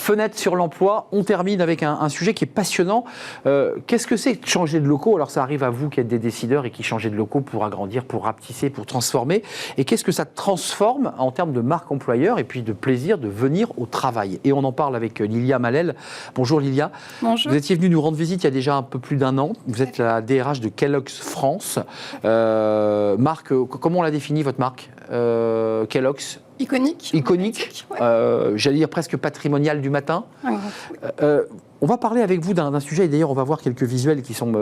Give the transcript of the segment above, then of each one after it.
Fenêtre sur l'emploi, on termine avec un sujet qui est passionnant. Qu'est-ce que c'est de changer de locaux? Alors ça arrive à vous qui êtes des décideurs et qui changez de locaux pour agrandir, pour rapetisser, pour transformer. Et qu'est-ce que ça transforme en termes de marque employeur et puis de plaisir de venir au travail? Et on en parle avec Lilia Malel. Bonjour Lilia. Bonjour. Vous étiez venue nous rendre visite il y a déjà un peu plus d'1 an. Vous êtes la DRH de Kellogg's France. Marque, comment on l'a définit votre marque Kellogg's? Iconique. Ouais. J'allais dire presque patrimonial du matin. Oui. On va parler avec vous d'un sujet, et d'ailleurs on va voir quelques visuels qui sont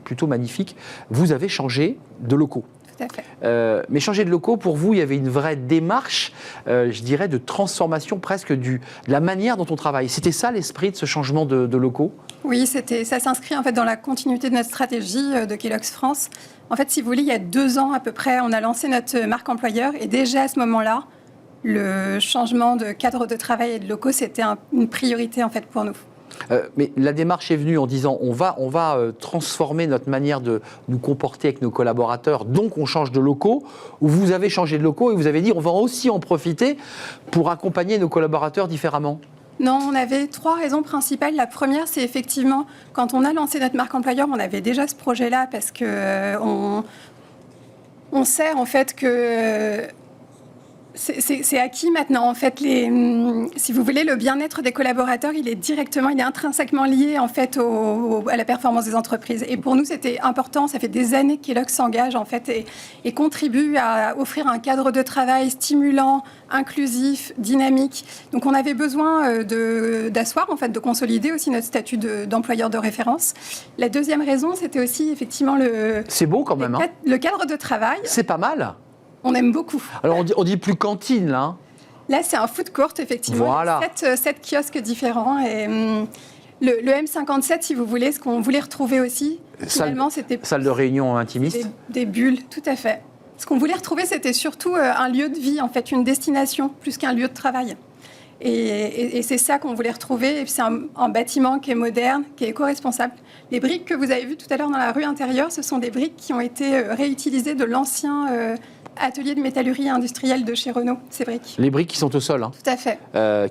plutôt magnifiques. Vous avez changé de locaux. Tout à fait. Mais changer de locaux, pour vous, il y avait une vraie démarche, je dirais, de transformation presque de la manière dont on travaille. C'était ça l'esprit de ce changement de locaux? Oui, ça s'inscrit en fait dans la continuité de notre stratégie de Kellogg's France. En fait, si vous voulez, il y a 2 ans à peu près, on a lancé notre marque employeur et déjà à ce moment-là, le changement de cadre de travail et de locaux, c'était une priorité en fait pour nous. Mais la démarche est venue en disant on va transformer notre manière de nous comporter avec nos collaborateurs, donc on change de locaux, ou vous avez changé de locaux et vous avez dit on va aussi en profiter pour accompagner nos collaborateurs différemment? Non, on avait 3 raisons principales. La première, c'est effectivement, quand on a lancé notre marque employeur, on avait déjà ce projet-là parce que on sait en fait que c'est acquis maintenant. En fait, si vous voulez, le bien-être des collaborateurs, il est intrinsèquement lié en fait à la performance des entreprises. Et pour nous, c'était important. Ça fait des années que Kellogg's s'engage en fait et contribue à offrir un cadre de travail stimulant, inclusif, dynamique. Donc, on avait besoin d'asseoir en fait, de consolider aussi notre statut d'employeur de référence. La deuxième raison, c'était aussi effectivement c'est beau quand même. Le cadre de travail. C'est pas mal. On aime beaucoup. Alors, on dit plus cantine, là. Hein. Là, c'est un food court, effectivement. Voilà. 7 kiosques différents. Et le M57, si vous voulez, ce qu'on voulait retrouver aussi, finalement, c'était... Salle de réunion intimiste. Des bulles, tout à fait. Ce qu'on voulait retrouver, c'était surtout un lieu de vie, en fait, une destination, plus qu'un lieu de travail. Et c'est ça qu'on voulait retrouver. Et puis c'est un bâtiment qui est moderne, qui est éco-responsable. Les briques que vous avez vues tout à l'heure dans la rue intérieure, ce sont des briques qui ont été réutilisées de l'ancien... atelier de métallurgie industrielle de chez Renault, ces briques. Les briques qui sont au sol. Hein, tout à fait.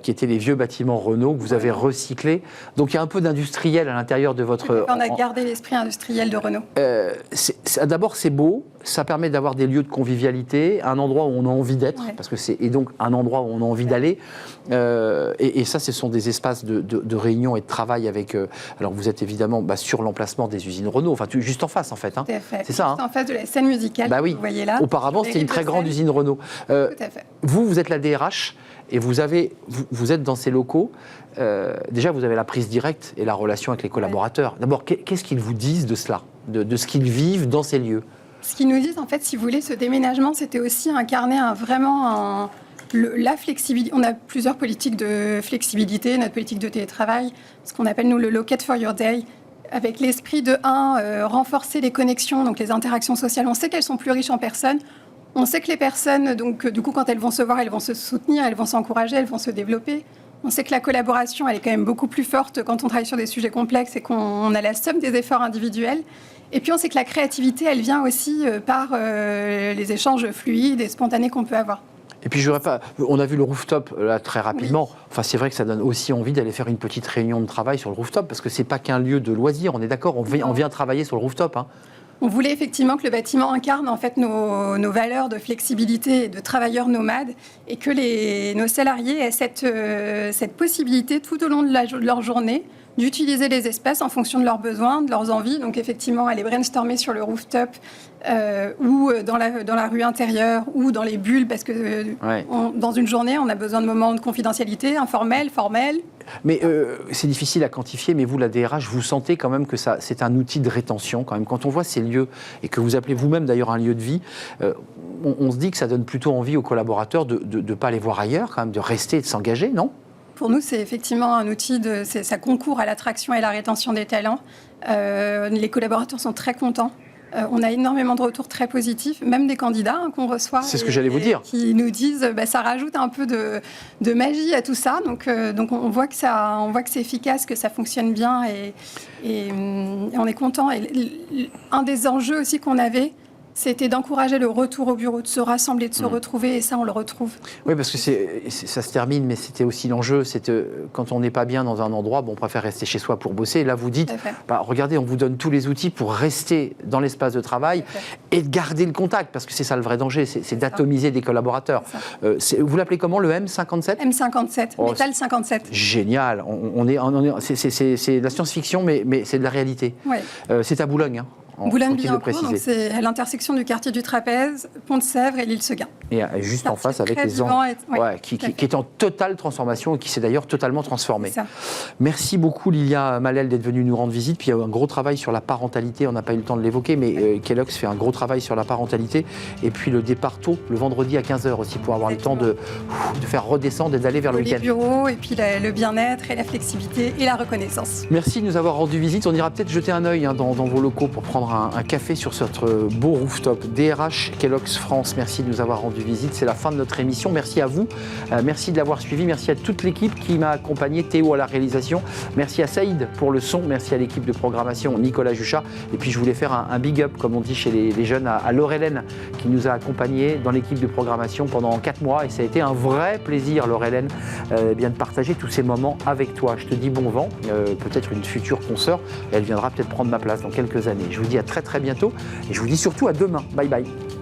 Qui étaient les vieux bâtiments Renault que vous avez recyclés. Donc il y a un peu d'industriel à l'intérieur de votre... On a gardé l'esprit industriel de Renault. D'abord, c'est beau. Ça permet d'avoir des lieux de convivialité, un endroit où on a envie d'être, parce que et donc un endroit où on a envie d'aller. Et ça, ce sont des espaces de réunion et de travail avec... alors, vous êtes évidemment sur l'emplacement des usines Renault, enfin, juste en face, en fait. Hein. Tout à fait. C'est ça. Juste en face de la scène musicale, oui. vous voyez là. Auparavant, c'était une très grande usine Renault. Tout à fait. Vous êtes la DRH et vous êtes dans ces locaux. Déjà, vous avez la prise directe et la relation avec les collaborateurs. D'abord, qu'est-ce qu'ils vous disent de cela, de ce qu'ils vivent dans ces lieux? Ce qu'ils nous disent, en fait, si vous voulez, ce déménagement, c'était aussi incarner la flexibilité. On a plusieurs politiques de flexibilité, notre politique de télétravail, ce qu'on appelle, nous, le Locate for Your Day, avec l'esprit de, renforcer les connexions, donc les interactions sociales. On sait qu'elles sont plus riches en personnes. On sait que les personnes, donc, du coup, quand elles vont se voir, elles vont se soutenir, elles vont s'encourager, elles vont se développer. On sait que la collaboration, elle est quand même beaucoup plus forte quand on travaille sur des sujets complexes et qu'on a la somme des efforts individuels. Et puis, on sait que la créativité, elle vient aussi par les échanges fluides et spontanés qu'on peut avoir. Et puis, on a vu le rooftop là très rapidement. Oui. Enfin, c'est vrai que ça donne aussi envie d'aller faire une petite réunion de travail sur le rooftop, parce que c'est pas qu'un lieu de loisirs. On est d'accord, on vient travailler sur le rooftop. Hein. On voulait effectivement que le bâtiment incarne en fait nos valeurs de flexibilité et de travailleurs nomades, et que nos salariés aient cette possibilité tout au long de leur journée d'utiliser les espaces en fonction de leurs besoins, de leurs envies. Donc effectivement, aller brainstormer sur le rooftop ou dans la rue intérieure ou dans les bulles, parce que dans une journée, on a besoin de moments de confidentialité, informels, formels. Mais c'est difficile à quantifier, mais vous, la DRH, vous sentez quand même que c'est un outil de rétention quand même. Quand on voit ces lieux, et que vous appelez vous-même d'ailleurs un lieu de vie, on se dit que ça donne plutôt envie aux collaborateurs de ne pas aller voir ailleurs, quand même, de rester et de s'engager, non ? Pour nous, c'est effectivement un outil, ça concourt à l'attraction et la rétention des talents. Les collaborateurs sont très contents. On a énormément de retours très positifs, même des candidats qu'on reçoit. C'est ce que j'allais vous dire. Qui nous disent, ça rajoute un peu de magie à tout ça. Donc on voit que c'est efficace, que ça fonctionne bien et on est content. Et un des enjeux aussi qu'on avait, c'était d'encourager le retour au bureau, de se rassembler, de se retrouver, et ça, on le retrouve. Oui, parce que ça se termine, mais c'était aussi l'enjeu, c'est quand on n'est pas bien dans un endroit, on préfère rester chez soi pour bosser. Et là, vous dites, regardez, on vous donne tous les outils pour rester dans l'espace de travail et de garder le contact, parce que c'est ça le vrai danger, c'est d'atomiser des collaborateurs. Vous l'appelez comment, le M57 M57, Métal 57. Génial, c'est de la science-fiction, mais c'est de la réalité. Ouais. C'est à Boulogne, hein. Boulogne-Billancourt, donc c'est à l'intersection du quartier du Trapèze, Pont-de-Sèvres et l'île Seguin. Et juste en face avec les qui est en totale transformation et qui s'est d'ailleurs totalement transformé. Merci beaucoup Lilia Malel d'être venue nous rendre visite. Puis il y a un gros travail sur la parentalité, on n'a pas eu le temps de l'évoquer, mais Kellogg's fait un gros travail sur la parentalité. Et puis le départ tôt, le vendredi à 15h aussi, pour avoir le temps de faire redescendre et d'aller vers le week-end. Les bureaux, et puis le bien-être et la flexibilité et la reconnaissance. Merci de nous avoir rendu visite. On ira peut-être jeter un œil dans vos locaux pour prendre un café sur notre beau rooftop. DRH Kellogg's France, merci de nous avoir rendu visite. C'est la fin de notre émission. Merci à vous. Merci de l'avoir suivi. Merci à toute l'équipe qui m'a accompagné. Théo à la réalisation. Merci à Saïd pour le son. Merci à l'équipe de programmation, Nicolas Juchat. Et puis je voulais faire un big up, comme on dit chez les jeunes, à Laure-Hélène qui nous a accompagnés dans l'équipe de programmation pendant 4 mois. Et ça a été un vrai plaisir, Laure-Hélène, de partager tous ces moments avec toi. Je te dis bon vent. Peut-être une future consoeur. Elle viendra peut-être prendre ma place dans quelques années. Je vous dis à très bientôt et je vous dis surtout à demain. Bye bye.